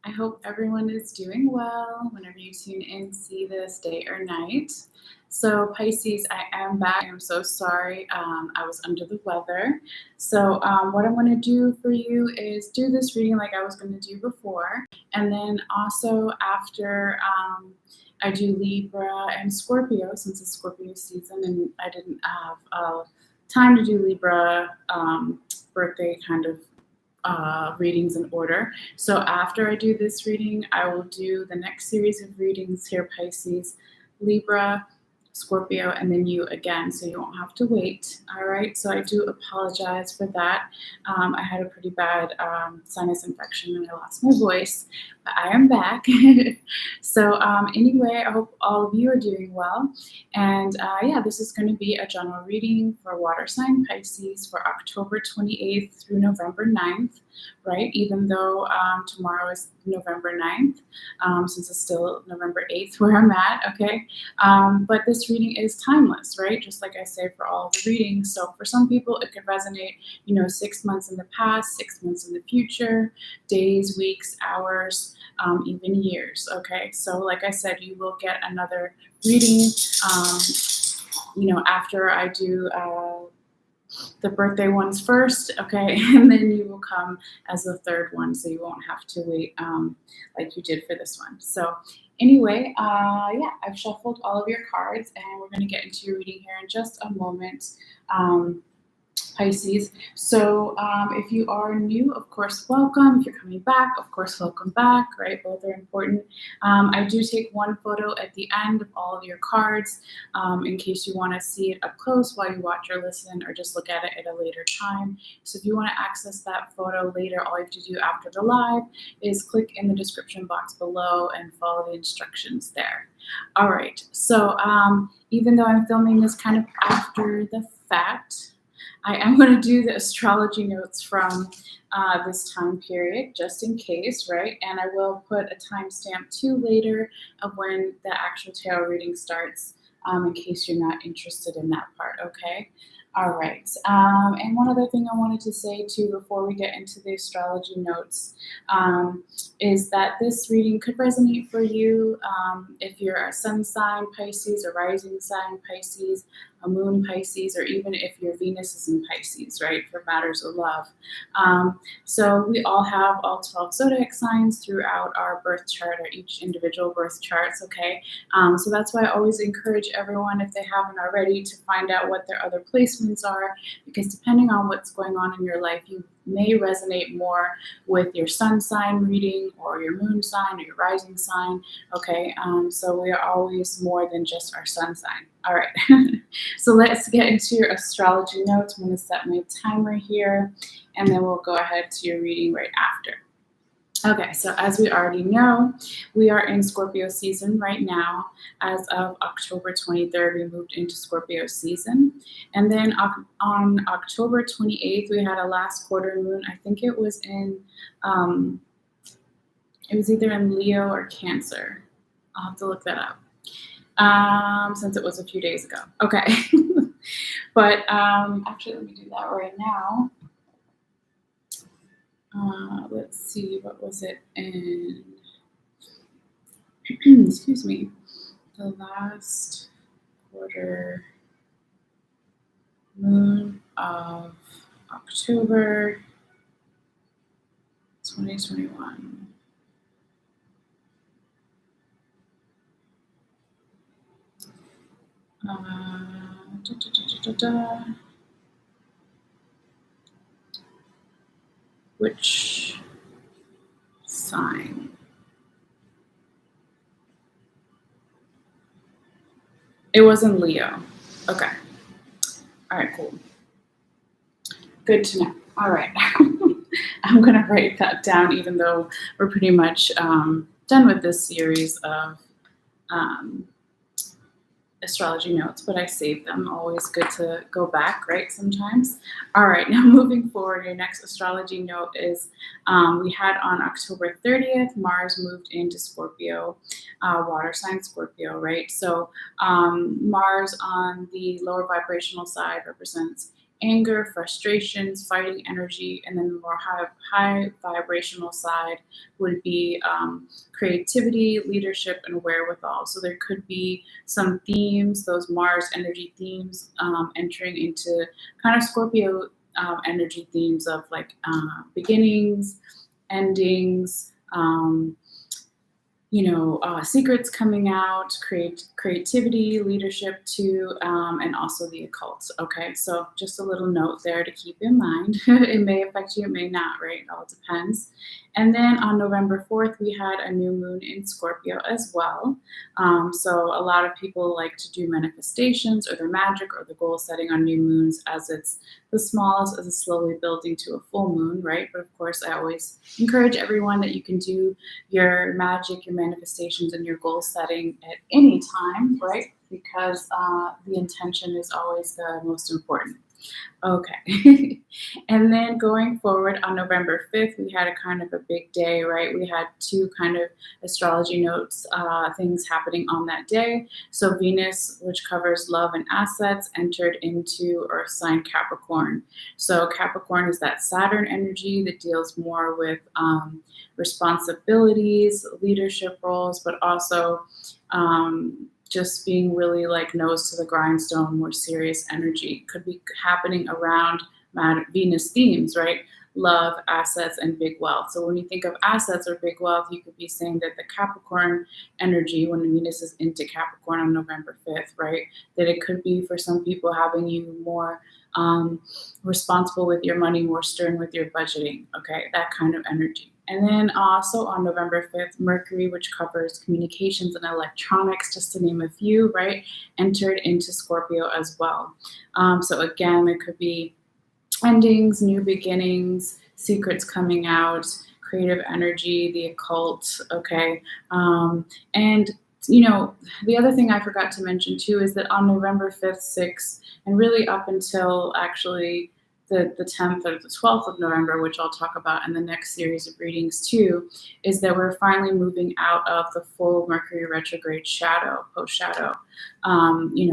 I hope everyone is doing well whenever you tune in, see this day or night. So, Pisces, I am back. I'm so sorry. I was under the weather. So, what I'm going to do for you is do this reading like I was going to do before. And then also, after I do Libra and Scorpio, since it's Scorpio season and I didn't have time to do Libra birthday kind of readings in order. So after I do this reading, I will do the next series of readings here, Pisces, Libra, Scorpio, and then you again, so you won't have to wait. All right, so I do apologize for that. I had a pretty bad sinus infection and I lost my voice, but I am back. So anyway, I hope all of you are doing well. And yeah, this is going to be a general reading for water sign Pisces for October 28th through November 9th, right? Even though tomorrow is November 9th, since it's still November 8th where I'm at, okay? But this reading is timeless, right? Just like I say for all the readings. So for some people, it could resonate, 6 months in the past, 6 months in the future, days, weeks, hours, even years, okay? So like I said, you will get another reading, after I do the birthday ones first, okay, and then you will come as the third one, so you won't have to wait like you did for this one. So anyway, yeah, I've shuffled all of your cards, and we're going to get into your reading here in just a moment. Pisces. So if you are new, of course, welcome. If you're coming back, of course, welcome back, right? Both are important. I do take one photo at the end of all of your cards in case you want to see it up close while you watch or listen, or just look at it at a later time. So if you want to access that photo later, all you have to do after the live is click in the description box below and follow the instructions there. All right. So even though I'm filming this kind of after the fact, I am going to do the astrology notes from this time period, just in case, right? And I will put a timestamp too later of when the actual tarot reading starts, in case you're not interested in that part, okay? All right. And one other thing I wanted to say too before we get into the astrology notes is that this reading could resonate for you if you're a sun sign Pisces, a rising sign Pisces, a moon Pisces, or even if your Venus is in Pisces, right, for matters of love. So we all have all 12 zodiac signs throughout our birth chart, or each individual birth charts, okay? So that's why I always encourage everyone, if they haven't already, to find out what their other placements are, because depending on what's going on in your life, you may resonate more with your sun sign reading or your moon sign or your rising sign, okay? So we are always more than just our sun sign. All right, so let's get into your astrology notes. I'm going to set my timer here, and then we'll go ahead to your reading right after. Okay, so as we already know, we are in Scorpio season right now. As of October 23rd, we moved into Scorpio season. And then on October 28th, we had a last quarter moon. I think it was in, it was either in Leo or Cancer. I'll have to look that up. Since it was a few days ago. Okay. But actually, let me do that right now. Let's see, what was it in, excuse me, the last quarter moon of October 2021. Which sign? It was in Leo. Okay. All right, cool. Good to know. All right. I'm going to write that down, even though we're pretty much done with this series of astrology notes, but I save them. Always good to go back, right, sometimes. All right, now moving forward, your next astrology note is we had on October 30th, Mars moved into Scorpio, water sign Scorpio, right? So Mars on the lower vibrational side represents anger, frustrations, fighting energy, and then the more high vibrational side would be creativity, leadership, and wherewithal. So there could be some themes, those Mars energy themes, entering into kind of Scorpio energy themes of like beginnings, endings, secrets coming out, creativity, leadership too, and also the occult. Okay, so just a little note there to keep in mind. It may affect you, it may not, right? It all depends. And then on November 4th, we had a new moon in Scorpio as well. So a lot of people like to do manifestations or their magic or the goal setting on new moons, as it's the smallest, as it's slowly building to a full moon, right? But of course, I always encourage everyone that you can do your magic, your manifestations, and your goal setting at any time, right? Because the intention is always the most important. Okay. And then going forward on November 5th, we had a kind of a big day, right? We had two kind of astrology notes things happening on that day. So Venus, which covers love and assets, entered into Earth sign Capricorn. So Capricorn is that Saturn energy that deals more with responsibilities, leadership roles, but also just being really like nose to the grindstone, more serious energy. Could be happening around Venus themes, right? Love, assets, and big wealth. So when you think of assets or big wealth, you could be saying that the Capricorn energy, when Venus is into Capricorn on November 5th, right? That it could be for some people having you more responsible with your money, more stern with your budgeting, okay? That kind of energy. And then also on November 5th, Mercury, which covers communications and electronics, just to name a few, right, entered into Scorpio as well. So again, there could be endings, new beginnings, secrets coming out, creative energy, the occult, okay? And the other thing I forgot to mention too is that on November 5th, 6th, and really up until actually the 10th or the 12th of November, which I'll talk about in the next series of readings too, is that we're finally moving out of the full Mercury retrograde shadow, post-shadow,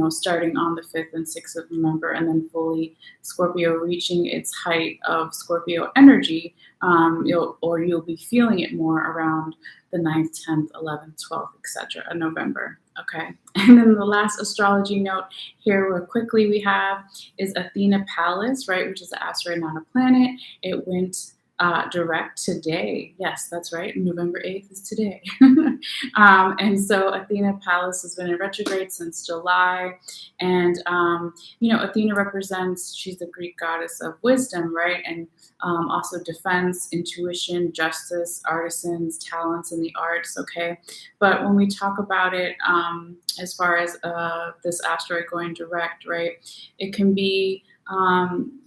starting on the 5th and 6th of November, and then fully Scorpio reaching its height of Scorpio energy. You'll be feeling it more around the 9th, 10th, 11th, 12th, etc. of November. Okay. And then the last astrology note here real quickly we have is Athena Pallas, right, which is an asteroid, not a planet. It went direct today. Yes, that's right. November 8th is today. And so Athena Pallas has been in retrograde since July. And, Athena represents, she's the Greek goddess of wisdom, right? And also defense, intuition, justice, artisans, talents in the arts, okay? But when we talk about it, as far as this asteroid going direct, right, it can be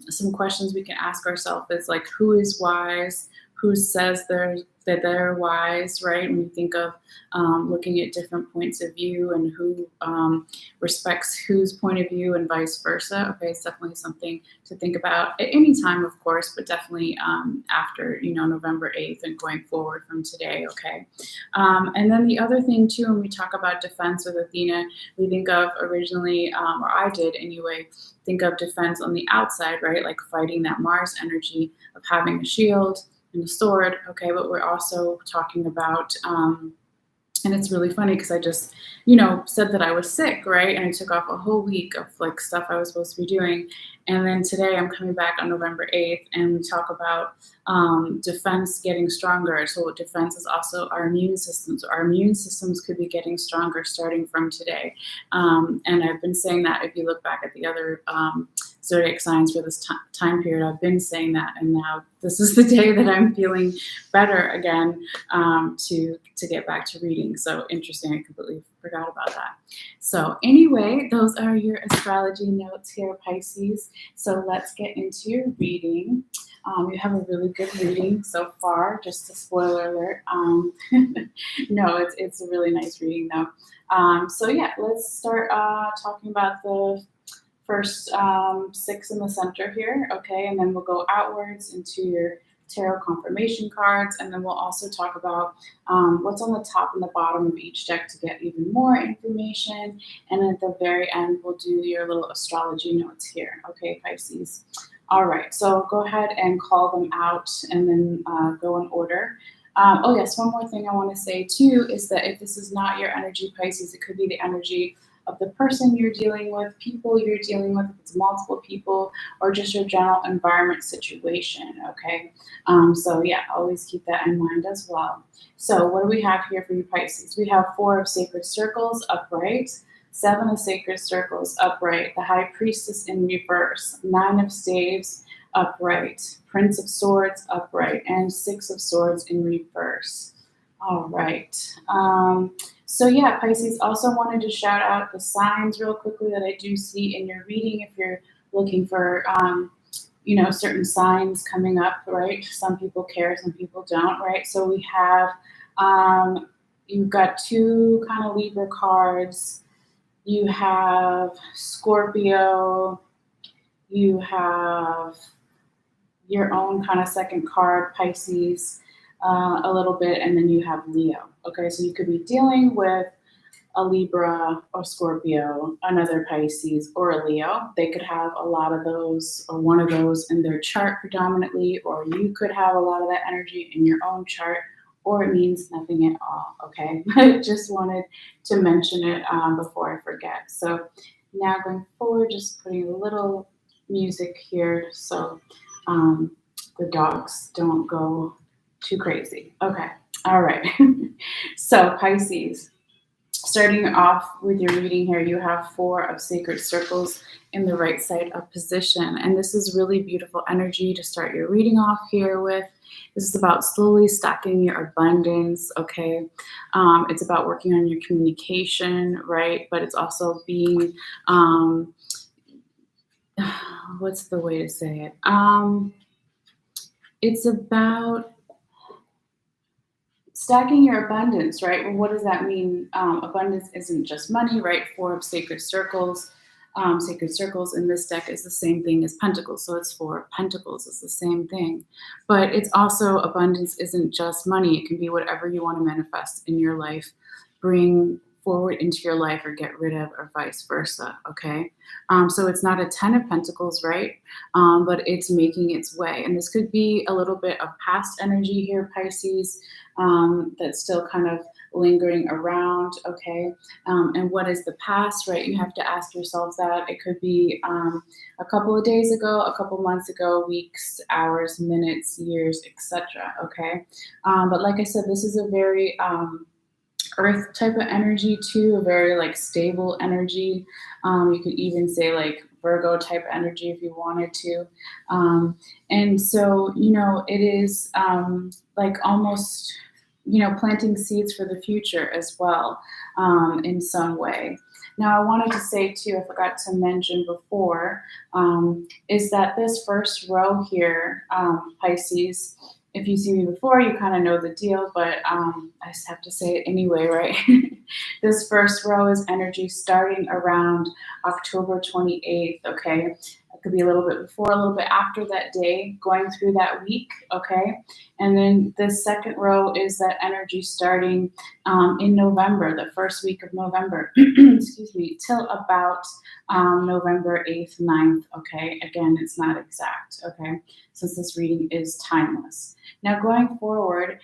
some questions we can ask ourselves is like, who is wise? Who says that they're wise, right? When you think of looking at different points of view and who respects whose point of view and vice versa. Okay, it's definitely something to think about at any time, of course, but definitely after, November 8th and going forward from today, okay? And then the other thing too, when we talk about defense with Athena, we think of originally, or I did anyway, think of defense on the outside, right? Like fighting that Mars energy of having a shield and a sword, okay? But we're also talking about, and it's really funny because I just, said that I was sick, right? And I took off a whole week of like stuff I was supposed to be doing. And then today I'm coming back on November 8th and we talk about defense getting stronger. So defense is also our immune systems. Our immune systems could be getting stronger starting from today. And I've been saying that if you look back at the other zodiac signs for this time period, I've been saying that, and now this is the day that I'm feeling better again to get back to reading. So interesting, I completely forgot about that. So anyway, those are your astrology notes here, Pisces. So let's get into your reading. You have a really good reading so far, just a spoiler alert. No, it's a really nice reading though. So yeah, let's start talking about the first 6 in the center here, okay? And then we'll go outwards into your tarot confirmation cards, and then we'll also talk about what's on the top and the bottom of each deck to get even more information. And at the very end, we'll do your little astrology notes here. Okay, Pisces. All right, so go ahead and call them out and then go in order. Oh yes, one more thing I want to say too is that if this is not your energy, Pisces, it could be the energy of the person you're dealing with, people you're dealing with, if it's multiple people, or just your general environment situation, okay? So yeah, always keep that in mind as well. So what do we have here for you, Pisces? We have 4 of Sacred Circles upright, 7 of Sacred Circles upright, the High Priestess in reverse, 9 of Staves upright, Prince of Swords upright, and 6 of Swords in reverse. All right. So yeah, Pisces, also wanted to shout out the signs real quickly that I do see in your reading if you're looking for, certain signs coming up, right? Some people care, some people don't, right? So we have, you've got 2 kind of Libra cards. You have Scorpio. You have your own kind of second card, Pisces, a little bit, and then you have Leo. Okay, so you could be dealing with a Libra or Scorpio, another Pisces, or a Leo. They could have a lot of those or one of those in their chart predominantly, or you could have a lot of that energy in your own chart, or it means nothing at all, okay? I just wanted to mention it before I forget. So now going forward, just putting a little music here so the dogs don't go too crazy. Okay, all right. So Pisces, starting off with your reading here, you have 4 of Sacred Circles in the right side up position. And this is really beautiful energy to start your reading off here with. This is about slowly stacking your abundance, okay? It's about working on your communication, right? But it's also being, what's the way to say it? It's about stacking your abundance, right? Well, what does that mean? Abundance isn't just money, right? 4 of Sacred Circles. Sacred Circles in this deck is the same thing as Pentacles. So it's 4 of Pentacles. It's the same thing. But it's also abundance isn't just money. It can be whatever you want to manifest in your life, bring forward into your life, or get rid of, or vice versa, okay? So it's not a 10 of Pentacles, right? But it's making its way. And this could be a little bit of past energy here, Pisces, that's still kind of lingering around, okay? And what is the past, right? You have to ask yourself that. It could be a couple of days ago, a couple months ago, weeks, hours, minutes, years, etc., okay? But like I said, this is a very Earth type of energy too, a very like stable energy. You could even say like Virgo type energy if you wanted to. And so, it is like almost, planting seeds for the future as well in some way. Now, I wanted to say too, I forgot to mention before, is that this first row here, Pisces, if you see me before, you kind of know the deal, but I just have to say it anyway, right? This first row is energy starting around October 28th, okay? It could be a little bit before, a little bit after that day, going through that week, okay? And then the second row is that energy starting in November, the first week of November, excuse me, till about November 8th, 9th, okay? Again, it's not exact, okay? Since this reading is timeless. Now, going forward,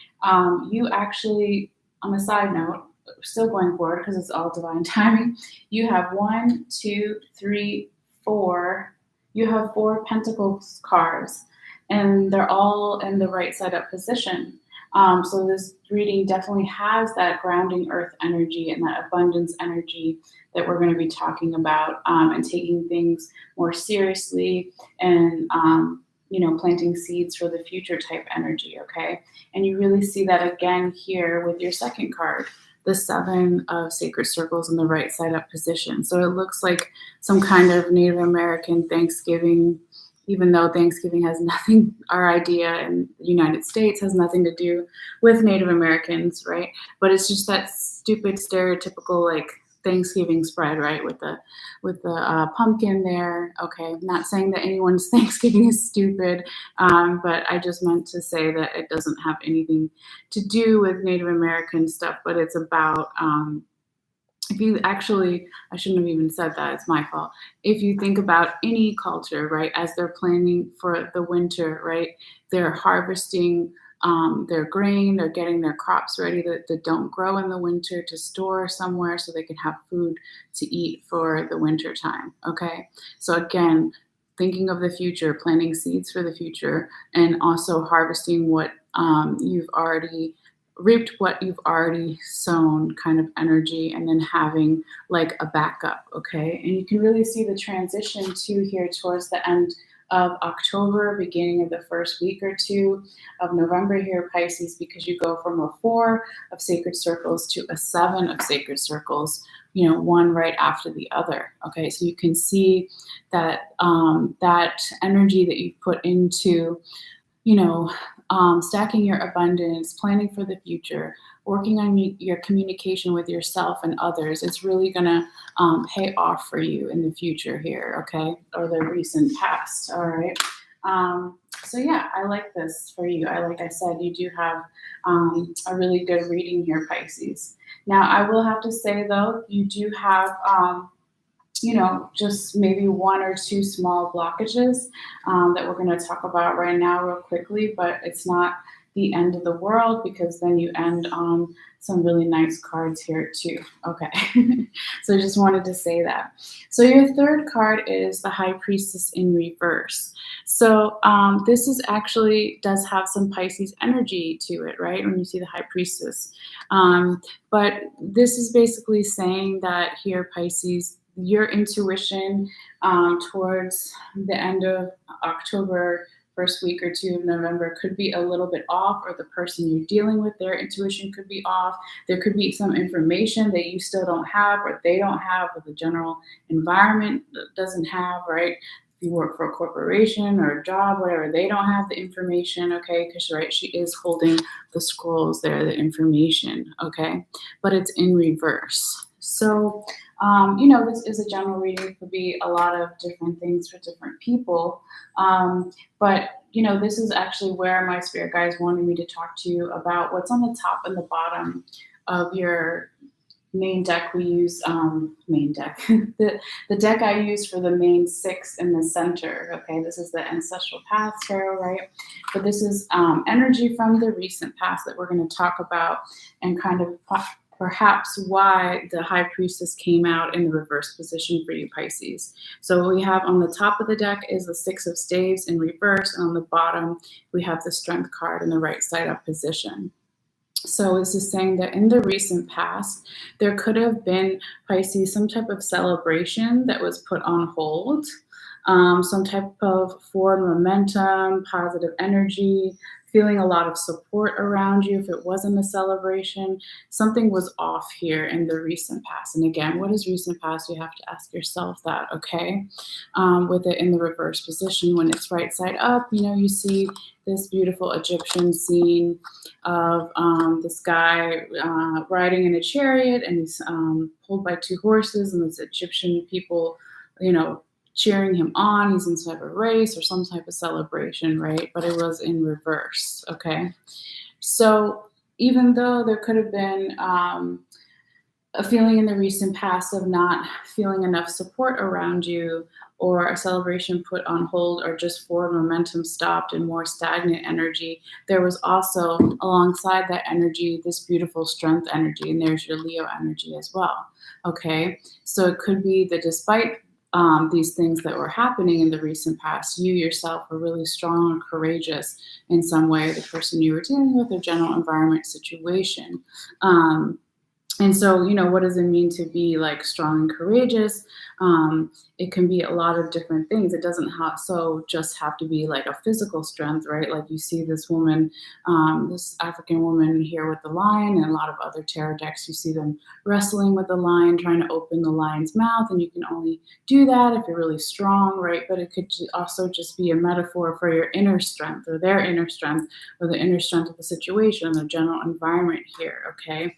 you actually, on a side note, still going forward because it's all divine timing, you have 1, 2, 3, 4. You have 4 Pentacles cards, and they're all in the right side up position. So this reading definitely has that grounding earth energy and that abundance energy that we're going to be talking about, and taking things more seriously and planting seeds for the future type energy, okay? And you really see that again here with your second card, the 7 of Sacred Circles in the right side up position. So it looks like some kind of Native American Thanksgiving, even though Thanksgiving has nothing, our idea in the United States has nothing to do with Native Americans, right? But it's just that stupid stereotypical like Thanksgiving spread, right? With the pumpkin there. Okay, not saying that anyone's Thanksgiving is stupid, but I just meant to say that it doesn't have anything to do with Native American stuff, but it's about if you actually, I shouldn't have even said that, it's my fault. If you think about any culture, right, as they're planning for the winter, right, they're harvesting their grain, they're getting their crops ready that don't grow in the winter to store somewhere so they can have food to eat for the winter time, okay? So again, thinking of the future, planting seeds for the future, and also harvesting what you've already reaped, what you've already sown kind of energy, and then having like a backup, okay? And you can really see the transition too here towards the end of October, beginning of the first week or two of November here, Pisces, because you go from a 4 of sacred circles to a 7 of sacred circles, you know, one right after the other, okay? So you can see that that energy that you put into, you know, stacking your abundance, planning for the future, working on your communication with yourself and others, it's really going to pay off for you in the future here, okay? Or the recent past, all right? So yeah, I like this for you. Like I said, you do have a really good reading here, Pisces. Now, I will have to say, though, you do have you know, just maybe 1 or 2 small blockages that we're going to talk about right now real quickly, but it's not the end of the world because then you end on some really nice cards here too. Okay, so I just wanted to say that. So your third card is the High Priestess in reverse. So this is actually does have some Pisces energy to it, right? When you see the High Priestess. But this is basically saying that here, Pisces, your intuition towards the end of October, first week or two of November could be a little bit off, or the person you're dealing with, their intuition could be off. There could be some information that you still don't have, or they don't have, or the general environment doesn't have, right? If you work for a corporation or a job, whatever, they don't have the information, okay? Because, right, she is holding the scrolls there, the information, okay? But it's in reverse. So, you know, this is a general reading. It could be a lot of different things for different people. But, you know, this is actually where my spirit guides wanted me to talk to you about what's on the top and the bottom of your main deck. We use main deck, the deck I use for the main 6 in the center. Okay, this is the Ancestral Path Tarot, right? But this is energy from the recent past that we're going to talk about, and kind of perhaps why the High Priestess came out in the reverse position for you, Pisces. So what we have on the top of the deck is the 6 of Staves in reverse, and on the bottom we have the Strength card in the right side up position. So this is saying that in the recent past, there could have been, Pisces, some type of celebration that was put on hold, some type of forward momentum, positive energy, feeling a lot of support around you. If it wasn't a celebration, something was off here in the recent past. And again, what is recent past? You have to ask yourself that, okay? With it in the reverse position, when it's right side up, you know, you see this beautiful Egyptian scene of this guy riding in a chariot, and he's pulled by 2 horses, and this Egyptian people, you know, cheering him on. He's in some type of race or some type of celebration, right? But it was in reverse, okay? So even though there could have been a feeling in the recent past of not feeling enough support around you, or a celebration put on hold, or just forward momentum stopped and more stagnant energy, there was also, alongside that energy, this beautiful Strength energy, and there's your Leo energy as well, okay? So it could be that despite these things that were happening in the recent past, you yourself were really strong and courageous in some way, the person you were dealing with, or general environment situation. And so, you know, what does it mean to be like strong and courageous? It can be a lot of different things. It doesn't just have to be like a physical strength, right? Like you see this woman, this African woman here with the lion, and a lot of other tarot decks, you see them wrestling with the lion, trying to open the lion's mouth. And you can only do that if you're really strong, right? But it could also just be a metaphor for your inner strength, or their inner strength, or the inner strength of the situation, the general environment here, okay?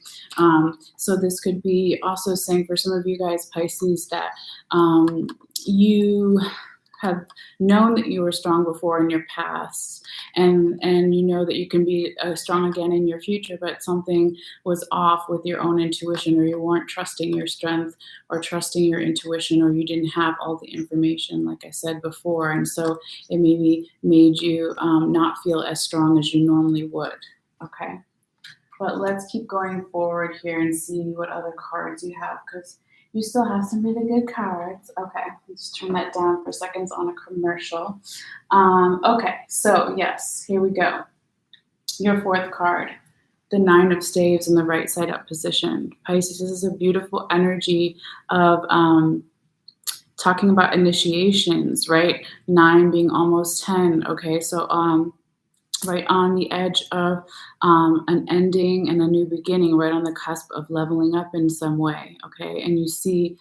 So this could be also saying for some of you guys, Pisces, that you have known that you were strong before in your past, and you know that you can be strong again in your future, but something was off with your own intuition, or you weren't trusting your strength or trusting your intuition, or you didn't have all the information, like I said before, and so it maybe made you not feel as strong as you normally would. Okay, but let's keep going forward here and see what other cards you have, because you still have some really good cards. Okay, let's turn that down for seconds on a commercial. Okay, so yes, here we go. Your fourth card, the Nine of Staves in the right side up position. Pisces, this is a beautiful energy of talking about initiations, right? 9 being almost 10. Okay, so right on the edge of an ending and a new beginning, right on the cusp of leveling up in some way, okay? And you see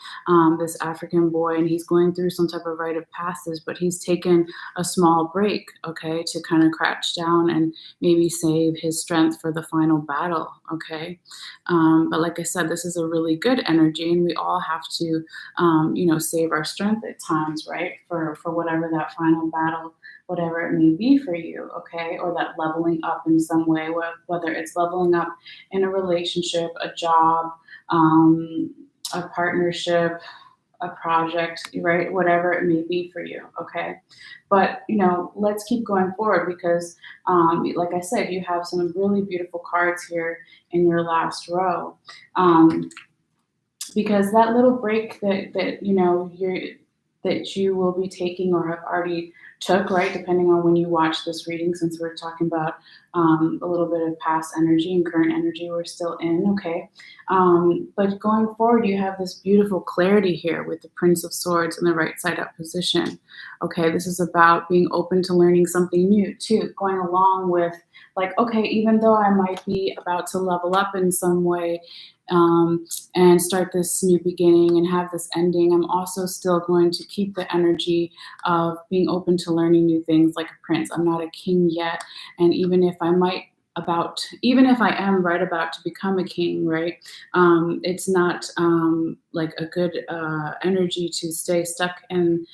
this African boy, and he's going through some type of rite of passage, but he's taken a small break, okay, to kind of crouch down and maybe save his strength for the final battle, okay? But like I said, this is a really good energy, and we all have to, you know, save our strength at times, right, for whatever that final battle, whatever it may be for you, okay? Or that leveling up in some way, whether it's leveling up in a relationship, a job, a partnership, a project, right? Whatever it may be for you, okay? But, you know, let's keep going forward, because, like I said, you have some really beautiful cards here in your last row. Because that little break that you know, that you will be taking or have already took, right, depending on when you watch this reading, since we're talking about a little bit of past energy and current energy we're still in, okay? But going forward, you have this beautiful clarity here with the Prince of Swords in the right side up position, okay? This is about being open to learning something new, too, going along with, like, okay, even though I might be about to level up in some way, and start this new beginning and have this ending, I'm also still going to keep the energy of being open to learning new things like a prince. I'm not a king yet, and even if I am right about to become a king, right? It's not like a good energy to stay stuck in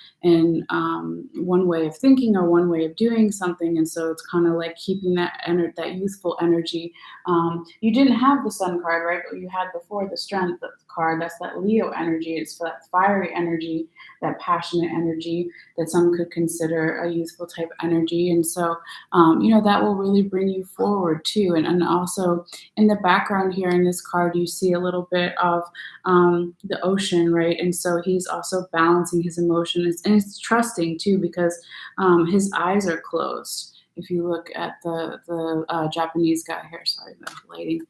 one way of thinking or one way of doing something, and so it's kind of like keeping that youthful energy. You didn't have the Sun card, right? But you had before the Strength card. That's that Leo energy. It's that fiery energy, that passionate energy that some could consider a youthful type energy, and so you know, that will really bring you forward too. And also in the background here in this card, you see a little bit of the ocean, right? And so he's also balancing his emotions, and he's trusting too, because his eyes are closed. If you look at the Japanese guy here, sorry, the lighting,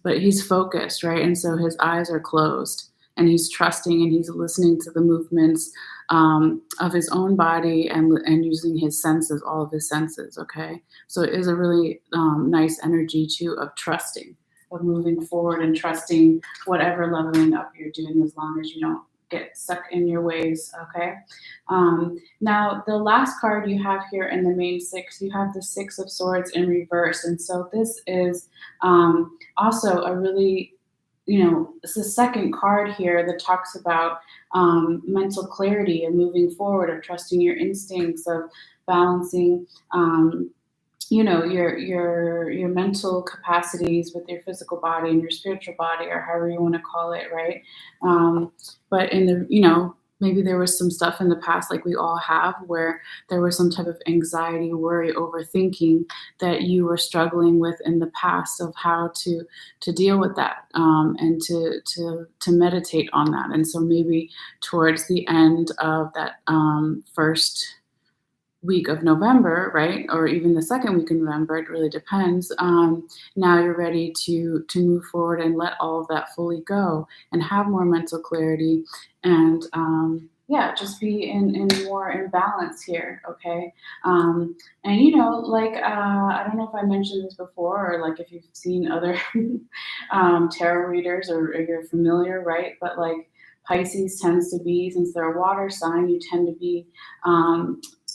but he's focused, right? And so his eyes are closed, and he's trusting, and he's listening to the movements of his own body, and using his senses, all of his senses, okay? So it is a really nice energy too of trusting, of moving forward and trusting whatever leveling up you're doing, as long as you don't get stuck in your ways, okay? Now, the last card you have here in the main six, you have the Six of Swords in reverse, and so this is also a really, you know, it's the second card here that talks about mental clarity and moving forward, of trusting your instincts, of balancing, you know, your mental capacities with your physical body and your spiritual body, or however you want to call it, right? But in the, you know, maybe there was some stuff in the past, like we all have, where there was some type of anxiety, worry, overthinking that you were struggling with in the past, of how to deal with that, and to meditate on that. And so maybe towards the end of that first week of November, right, or even the second week of November, it really depends. Now you're ready to move forward and let all of that fully go, and have more mental clarity, and yeah, just be in more in balance here, okay? And you know, like I don't know if I mentioned this before, or like if you've seen other tarot readers, or you're familiar, right? But like Pisces tends to be, since they're a water sign, you tend to be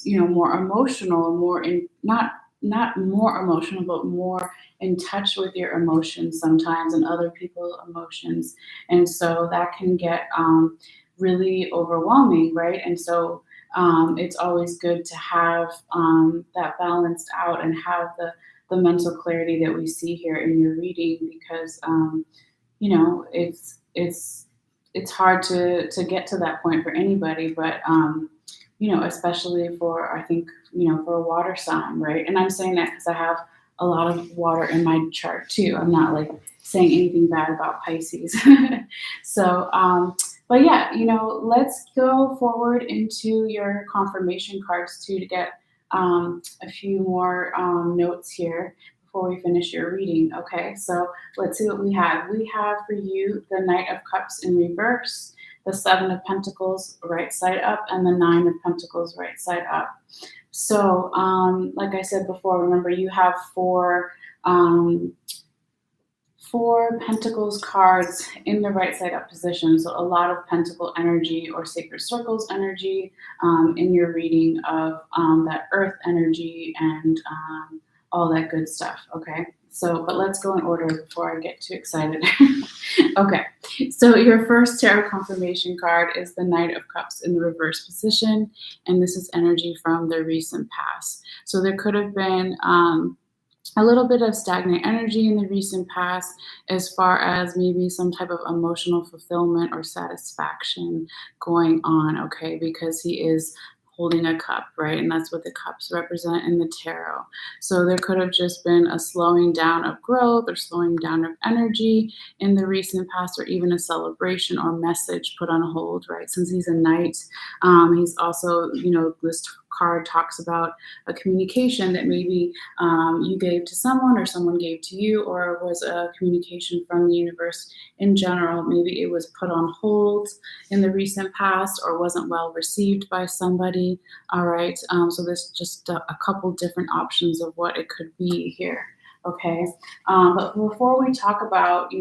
you know, more emotional, and more in, not not more emotional, but more in touch with your emotions sometimes and other people's emotions. And so that can get really overwhelming, right? And so it's always good to have that balanced out and have the mental clarity that we see here in your reading, because it's hard to get to that point for anybody, but especially for, I think, for a water sign, right? And I'm saying that because I have a lot of water in my chart too. I'm not like saying anything bad about Pisces. So, but yeah, let's go forward into your confirmation cards too, to get a few more notes here before we finish your reading. Okay, so let's see what we have. We have for you the Knight of Cups in reverse, the Seven of Pentacles right side up, and the Nine of Pentacles right side up. So, like I said before, remember you have four Pentacles cards in the right side up position. So a lot of Pentacle energy or Sacred Circles energy in your reading of that Earth energy and all that good stuff. Okay. So, but let's go in order before I get too excited. Okay. So your first tarot confirmation card is the Knight of Cups in the reverse position. And this is energy from the recent past. So there could have been a little bit of stagnant energy in the recent past, as far as maybe some type of emotional fulfillment or satisfaction going on, okay? Because he is holding a cup, right? And that's what the cups represent in the tarot. So there could have just been a slowing down of growth or slowing down of energy in the recent past, or even a celebration or message put on hold, right? Since he's a knight, he's also, this card talks about a communication that maybe you gave to someone or someone gave to you, or was a communication from the universe in general. Maybe it was put on hold in the recent past or wasn't well received by somebody. All right. So there's just a couple different options of what it could be here. Okay. But before we talk about,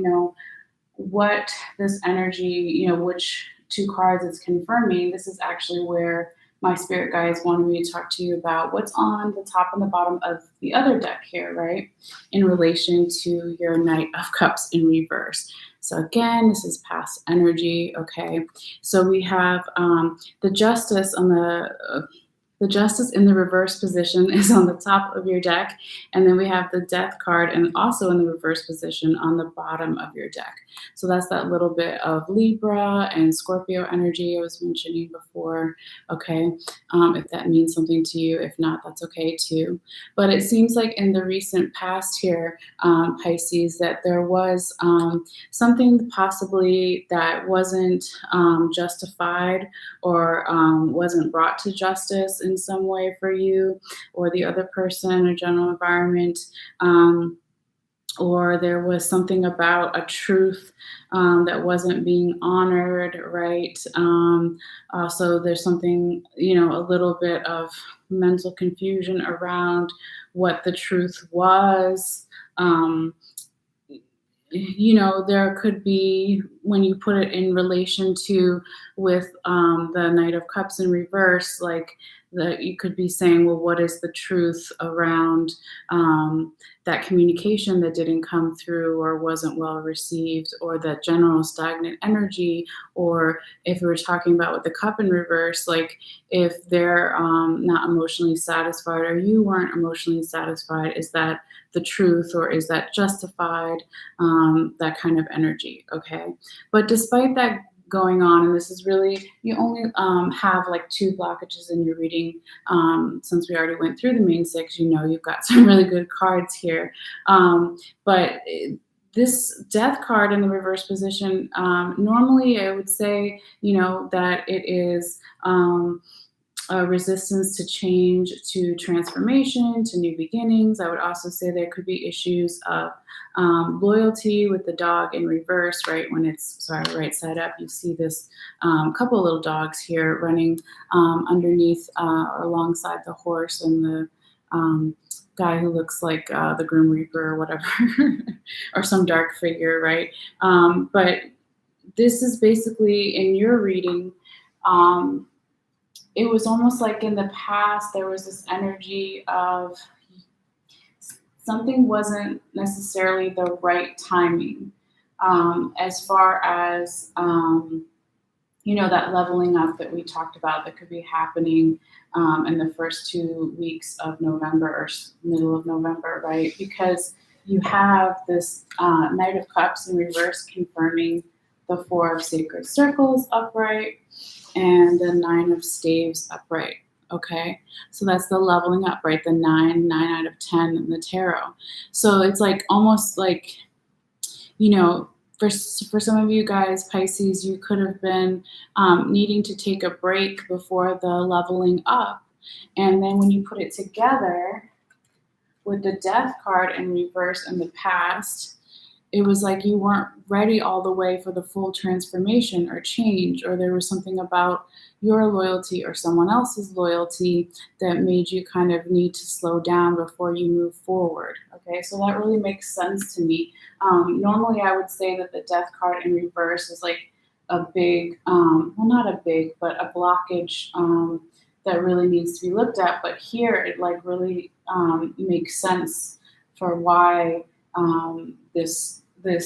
what this energy, which two cards it's confirming, this is actually where my spirit guides wanted me to talk to you about what's on the top and the bottom of the other deck here, right? In relation to your Knight of Cups in reverse. So again, this is past energy, okay? So we have the Justice on the Justice in the reverse position is on the top of your deck. And then we have the Death card, and also in the reverse position on the bottom of your deck. So that's that little bit of Libra and Scorpio energy I was mentioning before. Okay, if that means something to you. If not, that's okay too. But it seems like in the recent past here, Pisces, that there was something possibly that wasn't justified, or wasn't brought to justice in some way for you or the other person or general environment, or there was something about a truth that wasn't being honored, right? So there's something, a little bit of mental confusion around what the truth was. There could be, when you put it in relation to with the Knight of Cups in reverse, like you could be saying, well, what is the truth around that communication that didn't come through or wasn't well received, or that general stagnant energy? Or if we were talking about with the cup in reverse, like if they're not emotionally satisfied, or you weren't emotionally satisfied, is that the truth, or is that justified? That kind of energy, okay? But despite that going on, and this is really, you only have like 2 blockages in your reading, since we already went through the main 6, you've got some really good cards here. But this Death card in the reverse position, normally I would say, that it is a resistance to change, to transformation, to new beginnings. I would also say there could be issues of loyalty with the dog in reverse, right? When it's, right side up, you see this couple little dogs here running underneath or alongside the horse, and the guy who looks like the Grim Reaper or whatever, or some dark figure, right? But this is basically in your reading. It was almost like in the past there was this energy of something wasn't necessarily the right timing, as far as, that leveling up that we talked about that could be happening in the first 2 weeks of November or middle of November, right? Because you have this Knight of Cups in reverse confirming the Four of Sacred Circles upright and the Nine of Staves upright. Okay, so that's the leveling up, right? The 9 out of 10 in the tarot. So it's like almost like, for some of you guys, Pisces, you could have been needing to take a break before the leveling up. And then when you put it together with the Death card in reverse in the past, it was like you weren't ready all the way for the full transformation or change, or there was something about your loyalty or someone else's loyalty that made you kind of need to slow down before you move forward. Okay, so that really makes sense to me. Normally, I would say that the Death card in reverse is like a big, well, not a big, but a blockage that really needs to be looked at. But here, it like really makes sense for why this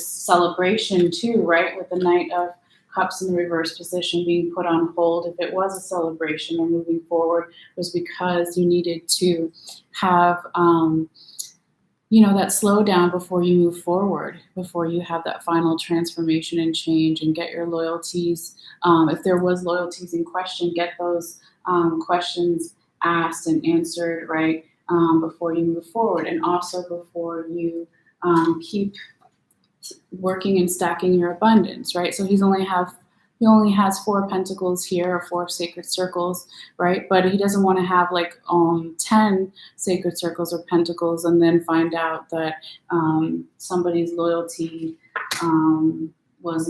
celebration too, right? With the Knight of Cups in the reverse position being put on hold, if it was a celebration or moving forward, was because you needed to have that slowdown before you move forward, before you have that final transformation and change and get your loyalties. If there was loyalties in question, get those questions asked and answered, right? Before you move forward, and also before you keep working and stacking your abundance, right? So he only has 4 pentacles here, or 4 sacred circles, right? But he doesn't want to have like 10 sacred circles or pentacles and then find out that somebody's loyalty was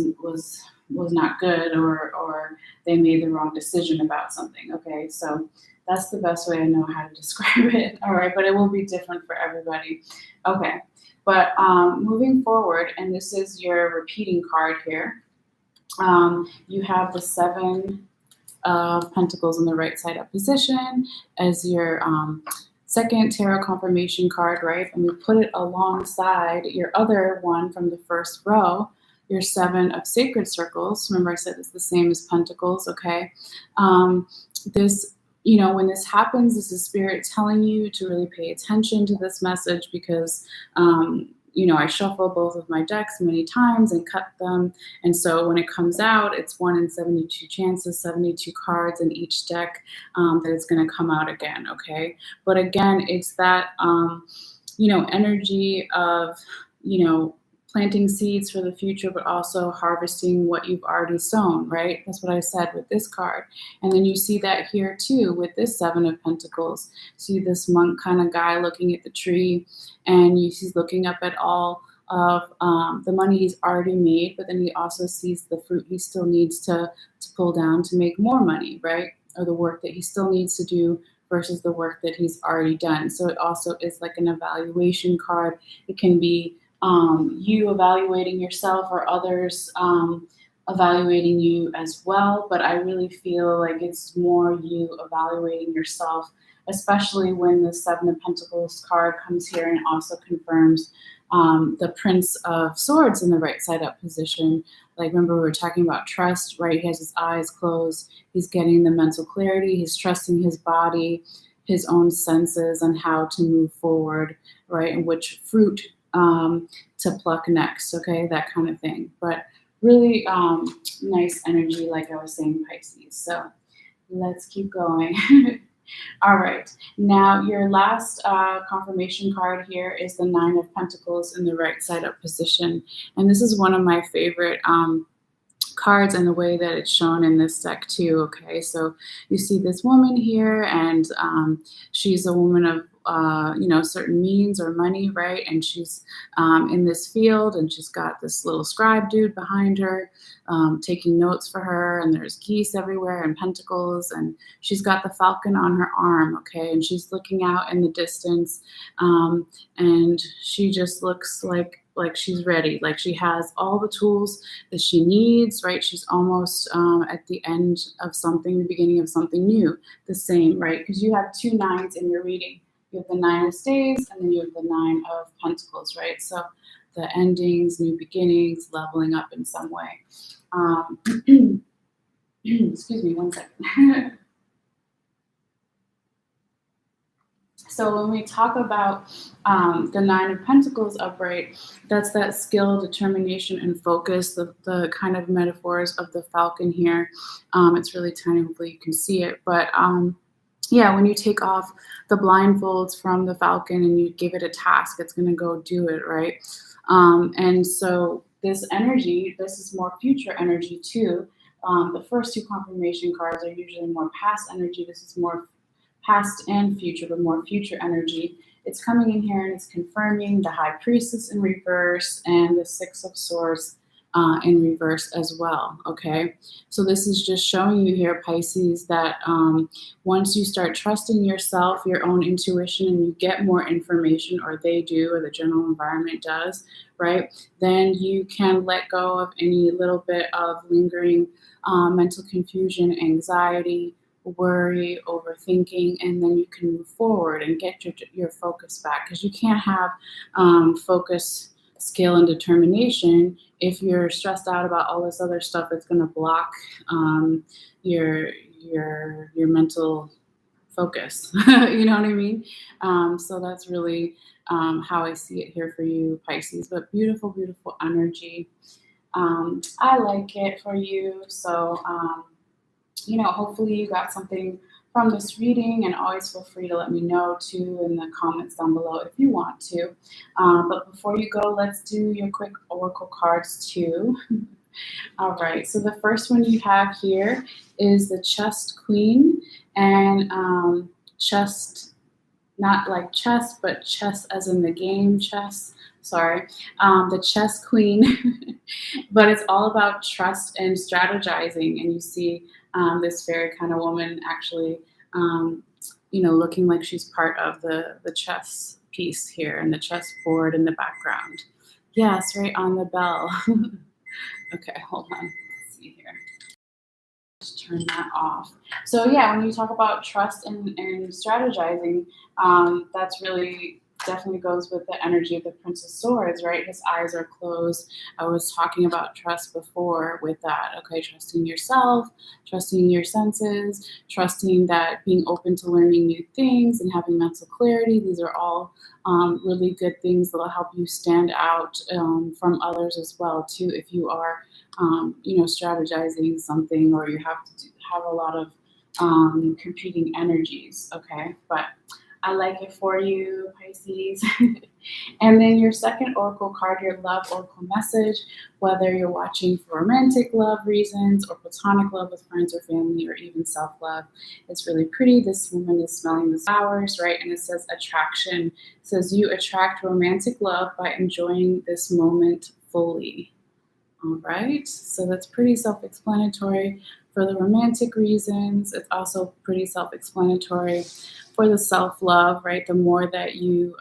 not good, or they made the wrong decision about something. Okay, so that's the best way I know how to describe it. All right, but it will be different for everybody. Okay, but moving forward, and this is your repeating card here. You have the 7 of Pentacles in the right side up position as your second tarot confirmation card, right? And we put it alongside your other one from the first row, your 7 of Sacred Circles. Remember I said it's the same as Pentacles, okay? This, when this happens, this is Spirit telling you to really pay attention to this message because I shuffle both of my decks many times and cut them. And so when it comes out, it's 1 in 72 chances, 72 cards in each deck that it's going to come out again, okay? But again, it's that, energy of, planting seeds for the future, but also harvesting what you've already sown, right? That's what I said with this card. And then you see that here too with this 7 of Pentacles. See this monk kind of guy looking at the tree, and he's looking up at all of the money he's already made, but then he also sees the fruit he still needs to pull down to make more money, right? Or the work that he still needs to do versus the work that he's already done. So it also is like an evaluation card. It can be you evaluating yourself or others evaluating you as well. But I really feel like it's more you evaluating yourself, especially when the 7 of Pentacles card comes here and also confirms the Prince of Swords in the right side up position. Like, remember we were talking about trust, right? He has his eyes closed. He's getting the mental clarity. He's trusting his body, his own senses, and how to move forward, right? And which fruit to pluck next, okay? That kind of thing. But really nice energy, like I was saying, Pisces. So let's keep going. All right. Now, your last confirmation card here is the 9 of Pentacles in the right side up position. And this is one of my favorite cards in the way that it's shown in this deck too, okay? So you see this woman here, and she's a woman of certain means or money, right? And she's in this field, and she's got this little scribe dude behind her taking notes for her, and there's geese everywhere and pentacles, and she's got the falcon on her arm, okay? And she's looking out in the distance, and she just looks like she's ready, like she has all the tools that she needs, right? She's almost at the end of something, the beginning of something new, the same, right? Because you have 2 9s in your reading. You have the Nine of Staves, and then you have the Nine of Pentacles, right? So the endings, new beginnings, leveling up in some way. Excuse me, one second. So when we talk about the Nine of Pentacles upright, that's that skill, determination, and focus, the kind of metaphors of the falcon here. It's really tiny, hopefully you can see it. But yeah, when you take off the blindfolds from the falcon and you give it a task, it's going to go do it, right? And so this energy, this is more future energy too. The first two confirmation cards are usually more past energy. This is more past and future, but more future energy. It's coming in here and it's confirming the High Priestess in reverse and the Six of Swords in reverse as well, okay? So this is just showing you here, Pisces, that once you start trusting yourself, your own intuition, and you get more information, or they do, or the general environment does, right? Then you can let go of any little bit of lingering mental confusion, anxiety, worry, overthinking, and then you can move forward and get your focus back, because you can't have focus, skill, and determination if you're stressed out about all this other stuff that's going to block your mental focus. You know what I mean? So that's really how I see it here for you, Pisces. But beautiful, beautiful energy. I like it for you. So you know, hopefully you got something from this reading, and always feel free to let me know too in the comments down below if you want to. But before you go, let's do your quick oracle cards too. All right, so the first one you have here is the Chest Queen, and chest, not like chess, but chess as in the game chess. Sorry, the Chess Queen, but it's all about trust and strategizing. And you see this fairy kind of woman actually, you know, looking like she's part of the chess piece here and the chess board in the background. Yes, right on the bell. Okay, hold on. Let's see here. Just turn that off. So yeah, when you talk about trust and strategizing, that's really definitely goes with the energy of the Prince of Swords, right? His eyes are closed. I was talking about trust before with that. Okay, trusting yourself, trusting your senses, trusting that being open to learning new things and having mental clarity. These are all really good things that will help you stand out from others as well too. If you are, you know, strategizing something, or you have to have a lot of competing energies. Okay, but I like it for you, Pisces. And then your second oracle card, your love oracle message, whether you're watching for romantic love reasons or platonic love with friends or family, or even self-love. It's really pretty. This woman is smelling the flowers, right? And it says attraction. It says you attract romantic love by enjoying this moment fully. All right, so that's pretty self-explanatory for the romantic reasons. It's also pretty self-explanatory for the self-love, right? The more that you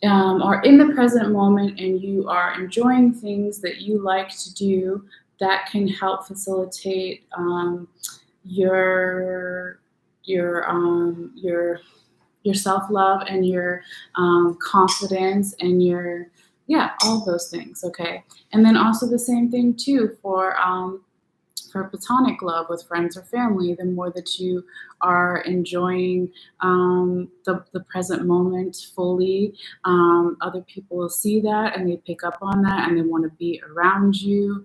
are in the present moment and you are enjoying things that you like to do, that can help facilitate your self-love and your confidence and your, yeah, all of those things, okay? And then also the same thing too for platonic love with friends or family. The more that you are enjoying the present moment fully, other people will see that and they pick up on that and they want to be around you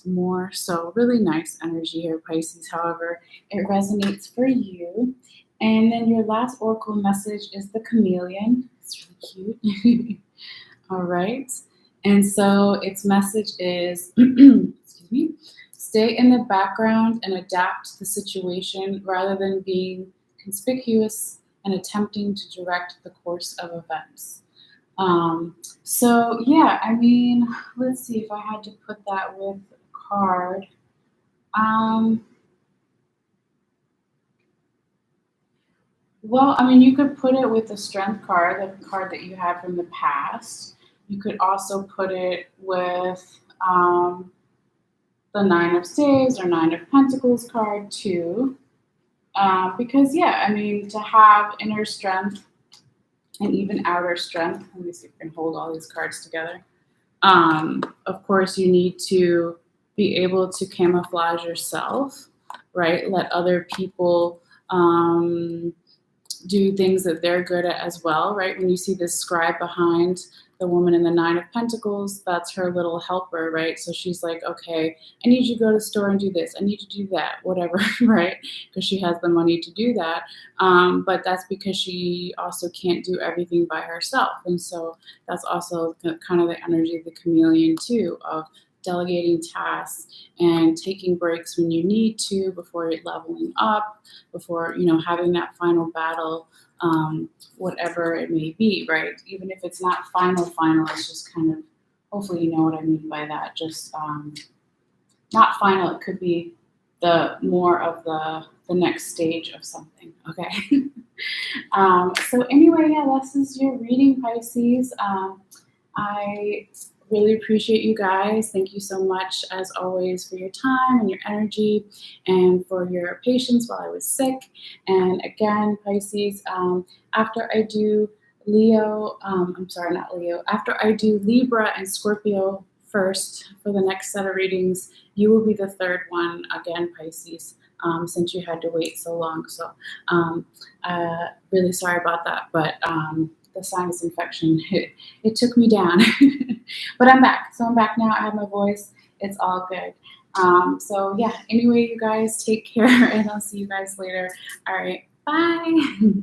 more. So really nice energy here, Pisces. However, it resonates for you. And then your last oracle message is the chameleon. It's really cute. All right. And so its message is, excuse me, stay in the background and adapt the situation rather than being conspicuous and attempting to direct the course of events. So yeah, I mean, let's see if I had to put that with a card. Well, I mean, you could put it with the Strength card, the card that you had from the past. You could also put it with the Nine of Staves or Nine of Pentacles card too. Because, yeah, I mean, to have inner strength and even outer strength, let me see if I can hold all these cards together. Of course, you need to be able to camouflage yourself, right? Let other people do things that they're good at as well, right? When you see this scribe behind the woman in the Nine of Pentacles, that's her little helper, right? So she's like, okay, I need you to go to the store and do this. I need you to do that, whatever, right? Because she has the money to do that. But that's because she also can't do everything by herself. And so that's also kind of the energy of the chameleon too, of delegating tasks and taking breaks when you need to before leveling up, before, having that final battle, whatever it may be, right? Even if it's not final, it's just kind of, hopefully you know what I mean by that. Just not final, it could be the more of the next stage of something, okay? So anyway, yeah, this is your reading, Pisces. I really appreciate you guys. Thank you so much, as always, for your time and your energy and for your patience while I was sick. And again, Pisces, after I do Leo, not Leo, after I do Libra and Scorpio first for the next set of readings, you will be the third one, again, Pisces, since you had to wait so long. So really sorry about that, but the sinus infection, it took me down. But I'm back. So I'm back now. I have my voice. It's all good. So yeah, anyway, you guys take care, and I'll see you guys later. All right. Bye.